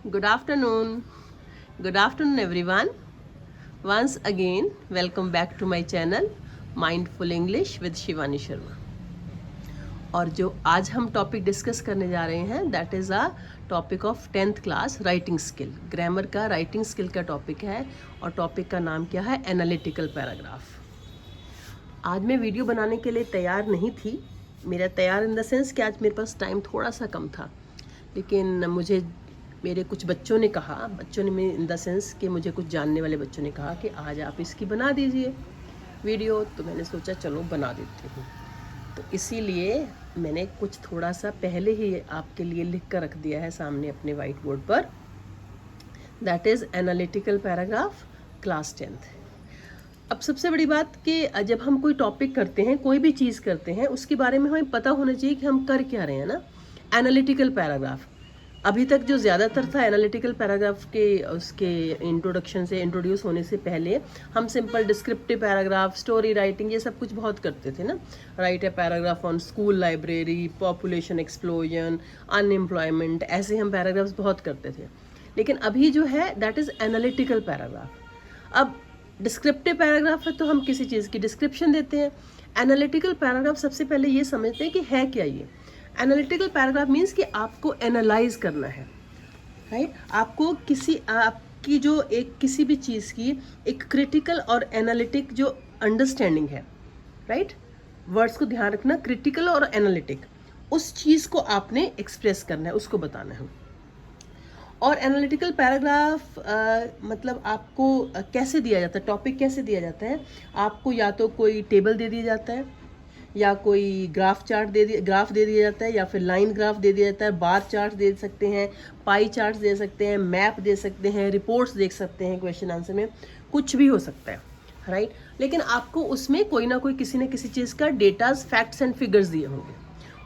Good afternoon. Good afternoon, everyone. Once again, welcome back to my channel, Mindful English with Shivani Sharma. और जो आज हम topic discuss करने जा रहे हैं that is a topic of 10th class writing skill. Grammar का राइटिंग स्किल का टॉपिक है और टॉपिक का नाम क्या है? Analytical paragraph. आज मैं वीडियो बनाने के लिए तैयार नहीं थी. मेरा तैयार इन द सेंस कि आज मेरे पास टाइम थोड़ा सा कम था, लेकिन मुझे मेरे कुछ बच्चों ने कहा, इन द सेंस कि मुझे कुछ जानने वाले बच्चों ने कहा कि आज आप इसकी बना दीजिए वीडियो. तो मैंने सोचा चलो बना देती हूँ. तो इसीलिए मैंने कुछ थोड़ा सा पहले ही आपके लिए लिख कर रख दिया है सामने अपने वाइट बोर्ड पर. That is analytical paragraph class 10th. अब सबसे बड़ी बात कि जब हम कोई टॉपिक करते हैं, कोई भी चीज़ करते हैं, उसके बारे में हमें पता होना चाहिए कि हम कर क्या रहे हैं ना. एनालिटिकल पैराग्राफ अभी तक जो ज़्यादातर था एनालिटिकल पैराग्राफ के उसके इंट्रोडक्शन से इंट्रोड्यूस होने से पहले हम simple descriptive paragraph, story writing, ये सब कुछ बहुत करते थे ना. Right a paragraph on school library, population explosion, unemployment, ऐसे हम पैराग्राफ्स बहुत करते थे. लेकिन अभी जो है दैट इज़ एनालिटिकल पैराग्राफ. अब डिस्क्रिप्टिव पैराग्राफ है तो हम किसी चीज़ की डिस्क्रिप्शन देते हैं. एनालिटिकल पैराग्राफ सबसे पहले ये समझते हैं कि है क्या ये. एनालिटिकल पैराग्राफ मीन्स कि आपको एनालाइज करना है, राइट. आपको आपकी जो एक किसी भी चीज़ की एक क्रिटिकल और एनालिटिक जो अंडरस्टैंडिंग है, राइट. वर्ड्स को ध्यान रखना, क्रिटिकल और एनालिटिक, उस चीज़ को आपने एक्सप्रेस करना है, उसको बताना है. और एनालिटिकल पैराग्राफ मतलब आपको कैसे दिया जाता है, टॉपिक कैसे दिया जाता है. आपको या तो कोई टेबल दे दिया जाता है, या कोई ग्राफ दे दिया जाता है, या फिर लाइन ग्राफ दे दिया जाता है, बार चार्ट दे सकते हैं, पाई चार्ट दे सकते हैं, मैप दे सकते हैं, रिपोर्ट्स देख सकते हैं. क्वेश्चन आंसर में कुछ भी हो सकता है, राइट. लेकिन आपको उसमें कोई ना कोई किसी न किसी चीज़ का डेटाज, फैक्ट्स एंड फिगर्स दिए होंगे.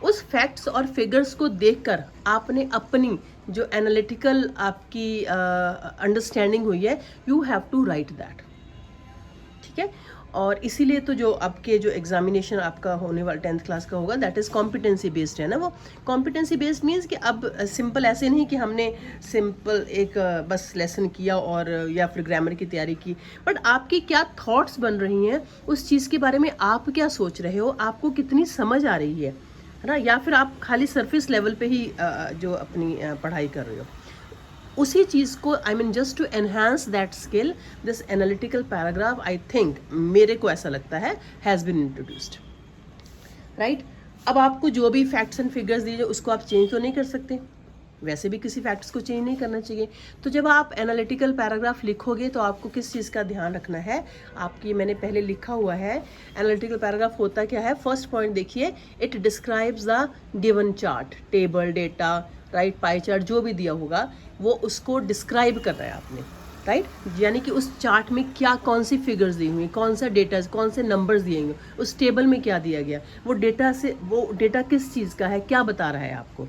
उस फैक्ट्स और फिगर्स को देखकर आपने अपनी जो एनालिटिकल आपकी अंडरस्टैंडिंग हुई है, you have to write that. ठीक है. और इसीलिए तो जो आपके जो एग्जामिनेशन आपका होने वाला 10th क्लास का होगा दैट इज़ कॉम्पिटेंसी बेस्ड है ना. वो कॉम्पिटेंसी बेस्ड मीन्स कि अब सिंपल ऐसे नहीं कि हमने सिंपल एक बस लेसन किया और या फिर ग्रामर की तैयारी की, बट आपकी क्या थॉट्स बन रही हैं उस चीज़ के बारे में, आप क्या सोच रहे हो, आपको कितनी समझ आ रही है ना, या फिर आप खाली सरफेस लेवल पे ही जो अपनी पढ़ाई कर रहे हो. उसी चीज़ को just to enhance that skill, this analytical paragraph I think, मेरे को ऐसा लगता है, हैज़ बीन इंट्रोड्यूस्ड, राइट. अब आपको जो भी फैक्ट्स एंड फिगर्स दीजिए उसको आप चेंज तो नहीं कर सकते, वैसे भी किसी फैक्ट्स को चेंज नहीं करना चाहिए. तो जब आप एनालिटिकल पैराग्राफ लिखोगे तो आपको किस चीज़ का ध्यान रखना है. आपकी मैंने पहले लिखा हुआ है एनालिटिकल पैराग्राफ होता क्या है. फर्स्ट पॉइंट देखिए, it describes the given chart, table, data, right, pie chart जो भी दिया होगा वो उसको डिस्क्राइब कर रहा है आपने, राइट. यानी कि उस चार्ट में क्या, कौन सी फिगर्स दी हुई, कौन सा डेटा, कौन से नंबर्स दिए हुए, उस टेबल में क्या दिया गया, वो डेटा किस चीज़ का है, क्या बता रहा है आपको,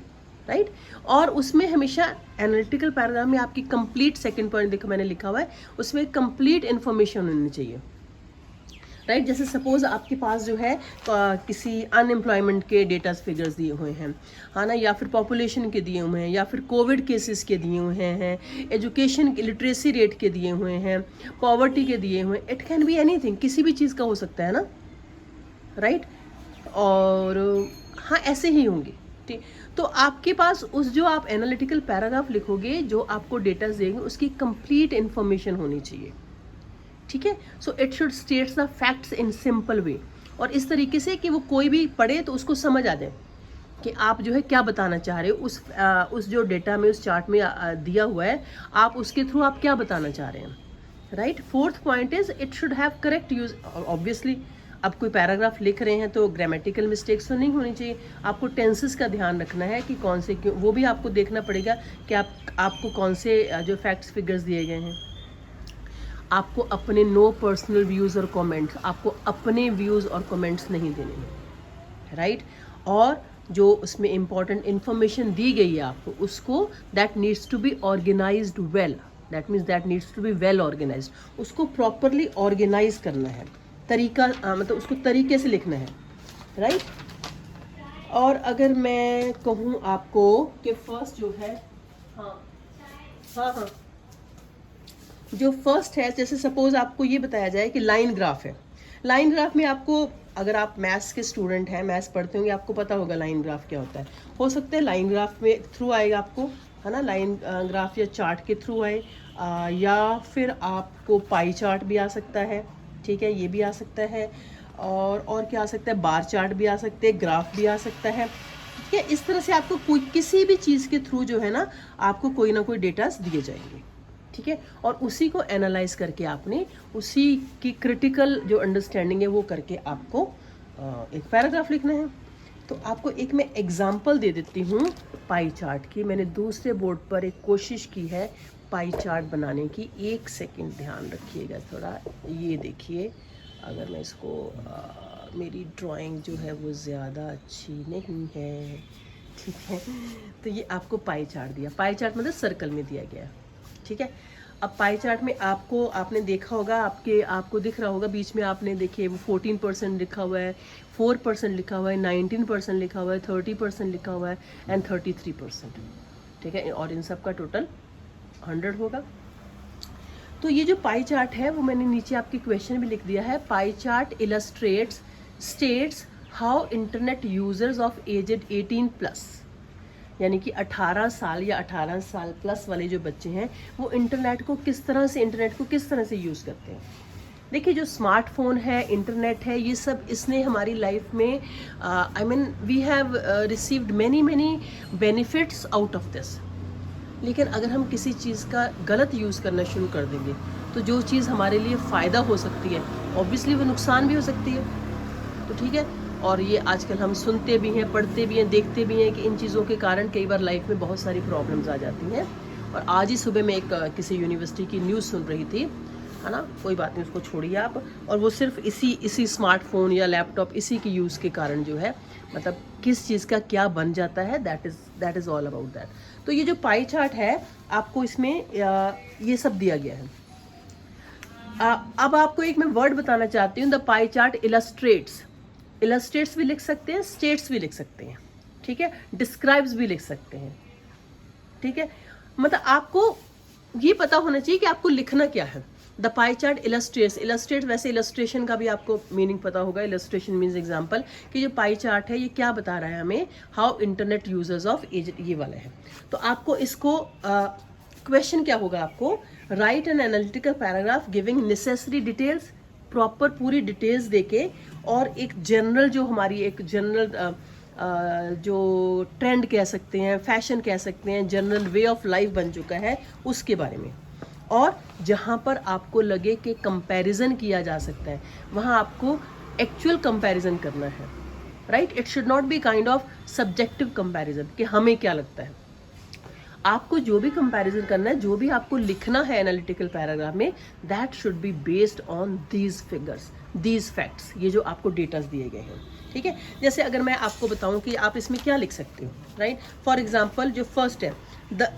राइट. और उसमें हमेशा एनालिटिकल पैराग्राफ में आपकी कंप्लीट, सेकंड पॉइंट देखो मैंने लिखा हुआ है, उसमें कंप्लीट इन्फॉर्मेशन होनी चाहिए, राइट. जैसे सपोज आपके पास जो है किसी अनएम्प्लॉयमेंट के डेटा फिगर्स दिए हुए हैं, हाँ ना, या फिर पॉपुलेशन के दिए हुए हैं, या फिर कोविड केसेस के दिए हुए हैं, एजुकेशन के, लिटरेसी रेट के दिए हुए हैं, पॉवर्टी के दिए हुए हैं. इट कैन बी एनीथिंग, किसी भी चीज़ का हो सकता है ना, राइट. और हाँ, ऐसे ही होंगे, ठीक. तो आपके पास उस जो आप एनालिटिकल पैराग्राफ लिखोगे, जो आपको डेटा देंगे, उसकी कंप्लीट इन्फॉर्मेशन होनी चाहिए, ठीक है. So it should states the facts in simple way, और इस तरीके से कि वो कोई भी पढ़े तो उसको समझ आ जाए कि आप जो है क्या बताना चाह रहे हो. उस जो डेटा में, उस चार्ट में दिया हुआ है, आप उसके थ्रू आप क्या बताना चाह रहे हैं, right. Fourth point is it should have correct use. Obviously अब कोई पैराग्राफ लिख रहे हैं तो ग्रामेटिकल मिस्टेक्स तो नहीं होनी चाहिए. आपको टेंसेस का ध्यान रखना है कि कौन से, क्यों, वो भी आपको देखना पड़ेगा कि आपको कौन से जो फैक्ट्स फिगर्स दिए गए हैं. आपको अपने नो पर्सनल व्यूज़ और कमेंट्स, आपको अपने व्यूज़ और कमेंट्स नहीं देने हैं, राइट. और जो उसमें इंपॉर्टेंट इन्फॉर्मेशन दी गई है आपको, उसको that needs to be organized well, that means that needs to be well organized. उसको प्रॉपरली ऑर्गेनाइज करना है, तरीका मतलब उसको तरीके से लिखना है, राइट. और अगर मैं कहूँ आपको कि फर्स्ट जो है, हाँ, हाँ हाँ, जो फर्स्ट है, जैसे सपोज आपको ये बताया जाए कि लाइन ग्राफ है। लाइन ग्राफ में आपको, अगर आप मैथ्स के स्टूडेंट हैं, मैथ्स पढ़ते होंगे, आपको पता होगा लाइन ग्राफ क्या होता है। हो सकता है लाइन ग्राफ में थ्रू आएगा आपको, है ना, लाइन ग्राफ या चार्ट के थ्रू आए, या फिर आपको पाई चार्ट भी आ सकता है, ठीक है, ये भी आ सकता है। और क्या आ सकता है, बार चार्ट भी आ सकते हैं, ग्राफ भी आ सकता है, ठीक है। इस तरह से आपको कोई किसी भी चीज़ के थ्रू जो है ना, आपको कोई ना कोई डेटास दिए जाएंगे, ठीक है। और उसी को एनालाइज करके आपने उसी की क्रिटिकल जो अंडरस्टैंडिंग है वो करके आपको एक पैराग्राफ लिखना है। तो आपको एक मैं एग्जांपल दे देती हूँ पाई चार्ट की। मैंने दूसरे बोर्ड पर एक कोशिश की है पाई चार्ट बनाने की। एक सेकंड ध्यान रखिएगा थोड़ा, ये देखिए, अगर मैं इसको मेरी ड्राइंग जो है वो ज़्यादा अच्छी नहीं है, ठीक है। तो ये आपको पाई चार्ट दिया, पाई चार्ट मतलब सर्कल में दिया गया, ठीक है। अब पाई चार्ट में आपने देखा होगा, आपको दिख रहा होगा बीच में, आपने देखिए वो 14% लिखा हुआ है, 4% लिखा हुआ है, 19% लिखा हुआ है, 30% लिखा हुआ है एंड 33%, ठीक है। और इन सब का टोटल 100 होगा। तो ये जो पाई चार्ट है वो मैंने नीचे आपके क्वेश्चन भी लिख दिया है। Pie chart illustrates states how internet users of aged 18+, यानी कि 18 साल या 18 साल प्लस वाले जो बच्चे हैं वो इंटरनेट को किस तरह से यूज़ करते हैं। देखिए, जो स्मार्टफोन है, इंटरनेट है, ये सब इसने हमारी लाइफ में we have received many benefits out of this. लेकिन अगर हम किसी चीज़ का गलत यूज़ करना शुरू कर देंगे तो जो चीज़ हमारे लिए फ़ायदा हो सकती है ऑब्वियसली वो नुकसान भी हो सकती है, तो ठीक है। और ये आजकल हम सुनते भी हैं, पढ़ते भी हैं, देखते भी हैं कि इन चीज़ों के कारण कई बार लाइफ में बहुत सारी प्रॉब्लम्स आ जाती हैं। और आज ही सुबह मैं एक किसी यूनिवर्सिटी की न्यूज़ सुन रही थी, है ना, कोई बात नहीं, उसको छोड़िए आप। और वो सिर्फ इसी स्मार्टफोन या लैपटॉप इसी के यूज़ के कारण जो है, मतलब किस चीज़ का क्या बन जाता है, that is all about that. तो ये जो पाई चार्ट है आपको इसमें ये सब दिया गया है। अब आपको एक मैं वर्ड बताना चाहती हूँ, द पाई चार्ट इलस्ट्रेट्स भी लिख सकते हैं, स्टेट्स भी लिख सकते हैं, ठीक है, डिस्क्राइब्स भी लिख सकते हैं, ठीक है। मतलब आपको ये पता होना चाहिए कि आपको लिखना क्या है। द पाई चार्ट इलस्ट्रेट, वैसे इलस्ट्रेशन का भी आपको मीनिंग पता होगा। इलस्ट्रेशन मीन्स एग्जाम्पल, कि जो पाई चार्ट है ये क्या बता रहा है हमें, how internet users of age, ये वाला है। तो आपको इसको क्वेश्चन क्या होगा, आपको right an analytical paragraph giving necessary details, proper पूरी डिटेल्स देके, और एक जनरल जो हमारी एक जनरल जो ट्रेंड कह सकते हैं, फैशन कह सकते हैं, जनरल वे ऑफ लाइफ बन चुका है उसके बारे में। और जहाँ पर आपको लगे कि कंपैरिजन किया जा सकता है वहाँ आपको एक्चुअल कंपैरिजन करना है, right. It should not be kind of subjective comparison कि हमें क्या लगता है। आपको जो भी कंपैरिजन करना है, जो भी आपको लिखना है एनालिटिकल पैराग्राफ में, that should be based on these figures, these facts, ये जो आपको डेटास दिए गए हैं, ठीक है। जैसे अगर मैं आपको बताऊं कि आप इसमें क्या लिख सकते हो, राइट। फॉर एग्जांपल जो फर्स्ट है द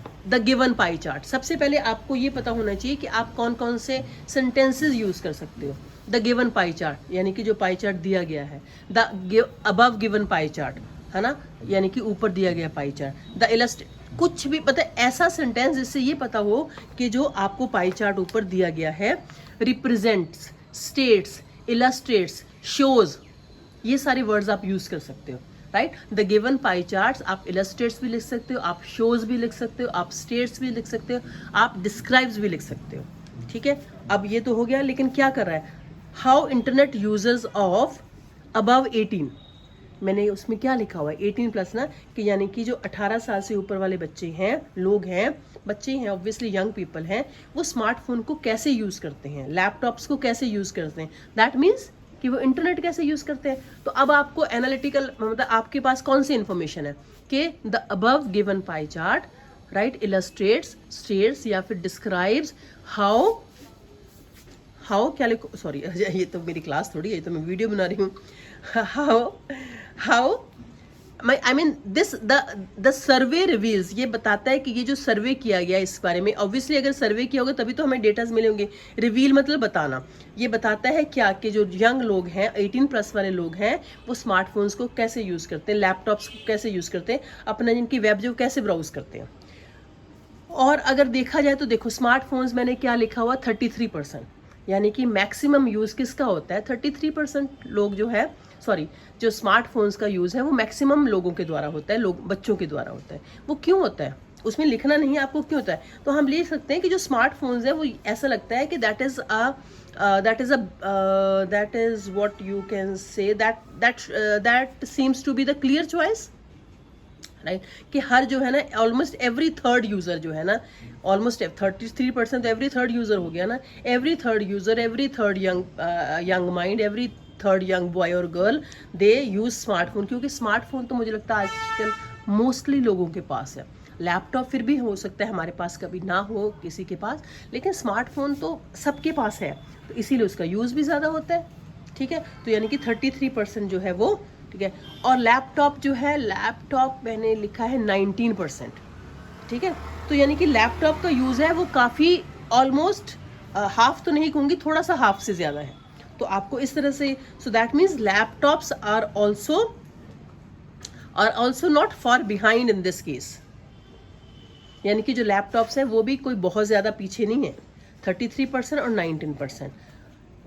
गिवन पाई चार्ट, सबसे पहले आपको ये पता होना चाहिए कि आप कौन कौन से सेंटेंसेस यूज कर सकते हो। द गिवन पाई चार्ट यानी कि जो पाई चार्ट दिया गया है, the above given pie chart, है ना, यानी कि ऊपर दिया गया पाई चार्ट। द इलस्ट, कुछ भी पता, ऐसा सेंटेंस जिससे ये पता हो कि जो आपको पाई चार्ट ऊपर दिया गया है रिप्रेजेंट्स, स्टेट्स, इलस्ट्रेट्स, शोज, ये सारे वर्ड्स आप यूज कर सकते हो, right. The given pie charts, आप इलस्ट्रेट्स भी लिख सकते हो, आप शोज भी लिख सकते हो, आप स्टेट्स भी लिख सकते हो, आप डिस्क्राइब्स भी लिख सकते हो, ठीक है। अब ये तो हो गया, लेकिन क्या कर रहा है, how internet users of above 18, मैंने उसमें क्या लिखा हुआ है 18+ ना, कि यानी कि जो 18 साल से ऊपर वाले बच्चे हैं, लोग हैं, बच्चे हैं, ऑब्वियसली यंग पीपल हैं, वो स्मार्टफोन को कैसे यूज़ करते हैं, लैपटॉप्स को कैसे यूज़ करते हैं, दैट मीन्स कि वो इंटरनेट कैसे यूज़ करते हैं। तो अब आपको एनालिटिकल, मतलब आपके पास कौन सी इन्फॉर्मेशन है कि the above given pie chart, right, illustrates, states या फिर डिस्क्राइब्स हाउ क्या लिखो, सॉरी ये तो मेरी क्लास थोड़ी है, ये तो मैं वीडियो बना रही हूँ। How I mean this the survey reveals, ये बताता है कि ये जो सर्वे किया गया इस बारे में, ऑब्वियसली अगर सर्वे किया होगा तभी तो हमें डेटाज मिले होंगे। रिवील मतलब बताना, ये बताता है क्या कि जो यंग लोग हैं, 18+ वाले लोग हैं, वो स्मार्टफोन्स को कैसे यूज़ करते हैं, लैपटॉप्स को कैसे यूज़ करते हैं, अपना जिनकी वेब जो कैसे ब्राउज करते हैं। और अगर देखा जाए तो देखो स्मार्टफोन्स मैंने क्या लिखा हुआ 33%, यानी कि मैक्सिमम यूज़ किसका होता है 33% लोग जो है, सॉरी, जो स्मार्टफोन्स का यूज़ है वो मैक्सिमम लोगों के द्वारा होता है, लोग बच्चों के द्वारा होता है। वो क्यों होता है उसमें लिखना नहीं है आपको क्यों होता है, तो हम लिख सकते हैं कि जो स्मार्टफोन्स है वो ऐसा लगता है कि that is what you can say that seems to be the clear choice, right, कि हर जो है ना ऑलमोस्ट एवरी थर्ड यूज़र जो है ना, ऑलमोस्ट 33% एवरी थर्ड यूज़र हो गया ना, every third user, every third young mind, every third young boy और गर्ल दे यूज़ स्मार्टफोन, क्योंकि स्मार्टफोन तो मुझे लगता है आजकल मोस्टली लोगों के पास है। लैपटॉप फिर भी हो सकता है हमारे पास कभी ना हो किसी के पास, लेकिन स्मार्टफोन तो सबके पास है, तो इसीलिए उसका यूज़ भी ज़्यादा होता है, ठीक है। तो यानी कि 33% जो है वो, ठीक है। और लैपटॉप जो है, लैपटॉप मैंने लिखा है 19%, ठीक है। तो यानी कि लैपटॉप का यूज़ है वो काफ़ी ऑलमोस्ट हाफ तो नहीं कहूँगी, थोड़ा सा हाफ से ज़्यादा है। तो आपको इस तरह से, so that means laptops are also not far behind in this case, यानी कि जो लैपटॉप्स हैं वो भी कोई बहुत ज़्यादा पीछे नहीं है, 33% और 19%।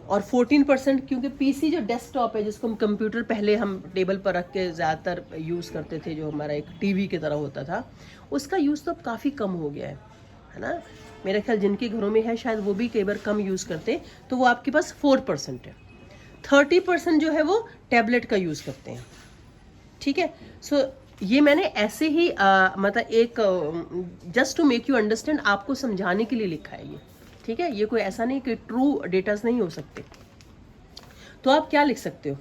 और 14% क्योंकि पीसी जो डेस्कटॉप है जिसको हम कंप्यूटर पहले हम टेबल पर रख के ज़्यादातर यूज़ करते थे, जो हमारा एक टीवी की तरह होता था, उसका यूज़ तो अब काफ़ी कम हो गया है ना। मेरा ख्याल जिनके घरों में है शायद वो भी कई बार कम यूज़ करते, तो वो आपके पास 4% है। 30% जो है वो टैबलेट का यूज़ करते हैं, ठीक है। सो ये मैंने ऐसे ही मतलब एक just to make you understand, आपको समझाने के लिए लिखा है ये, ठीक है। ये कोई ऐसा नहीं कि ट्रू डेटास नहीं हो सकते। तो आप क्या लिख सकते हो,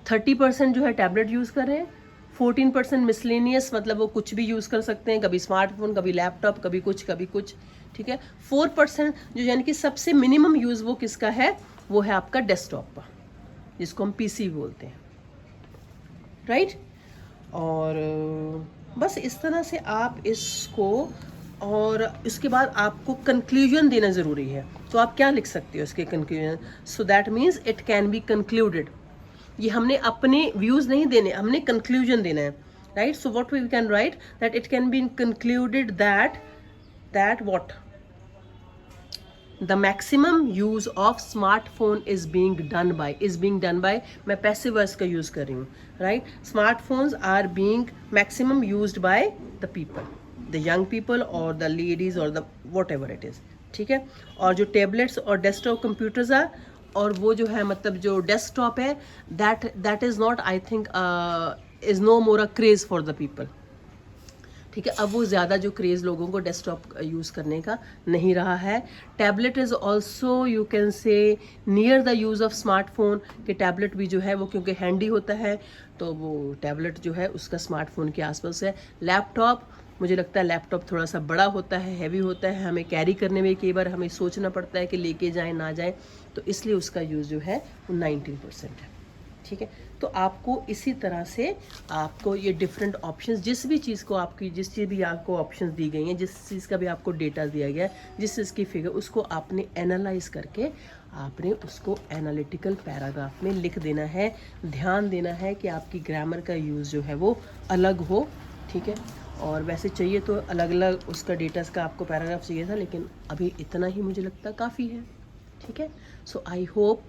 30% जो है टैबलेट यूज़ कर रहे हैं, 14% मिसलेनियस, मतलब वो कुछ भी यूज़ कर सकते हैं, कभी स्मार्टफोन, कभी लैपटॉप, कभी कुछ, ठीक है। 4% जो यानी कि सबसे मिनिमम यूज़ वो किसका है, वो है आपका डेस्कटॉप का, जिसको हम पीसी बोलते हैं, राइट। और बस इस तरह से आप इसको, और इसके बाद आपको कंक्लूजन देना ज़रूरी है। तो आप क्या लिख सकते हो इसके conclusion, so that means it can be concluded. ये हमने अपने व्यूज़ नहीं देने, हमने कंक्लूजन देना है, right. So what we can write, that it can be concluded that what, the maximum use of smartphone is being done by, मैं passive voice का यूज कर रही हूँ, right. Smartphones are being maximum used by the people, the young people और the ladies और the whatever it is, ठीक है। और जो टैबलेट्स और डेस्कटॉप कंप्यूटर्स है, और वो जो है मतलब जो डेस्कटॉप है, that is not, I think is no more a craze for the people, ठीक है। अब वो ज़्यादा जो क्रेज़ लोगों को डेस्कटॉप यूज़ करने का नहीं रहा है। Tablet is also you can से near the use of smartphone, कि टैबलेट भी जो है वो क्योंकि हैंडी होता है, तो वो टैबलेट जो है उसका स्मार्टफोन के आसपास है। लैपटॉप, मुझे लगता है लैपटॉप थोड़ा सा बड़ा होता है, हैवी होता है, हमें कैरी करने में कई बार हमें सोचना पड़ता है कि लेके जाएँ ना जाएँ, तो इसलिए उसका यूज़ जो है वो 19% है, ठीक है। तो आपको इसी तरह से आपको ये डिफरेंट ऑप्शंस, जिस भी चीज़ को आपकी, जिस चीज़ भी आपको ऑप्शंस दी गई हैं, जिस चीज़ का भी आपको डेटा दिया गया है, जिस चीज़ की फिगर, उसको आपने एनालाइज करके आपने उसको एनालिटिकल पैराग्राफ में लिख देना है। ध्यान देना है कि आपकी ग्रामर का यूज़ जो है वो अलग हो, ठीक है। और वैसे चाहिए तो अलग अलग उसका डेटास का आपको पैराग्राफ चाहिए था, लेकिन अभी इतना ही मुझे लगता काफ़ी है, ठीक है। So I hope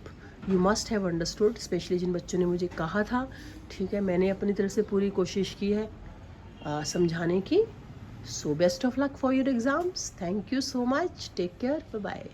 you must have understood, specially जिन बच्चों ने मुझे कहा था, ठीक है। मैंने अपनी तरफ से पूरी कोशिश की है समझाने की। So best of luck for your exams, thank you so much, take care, bye bye.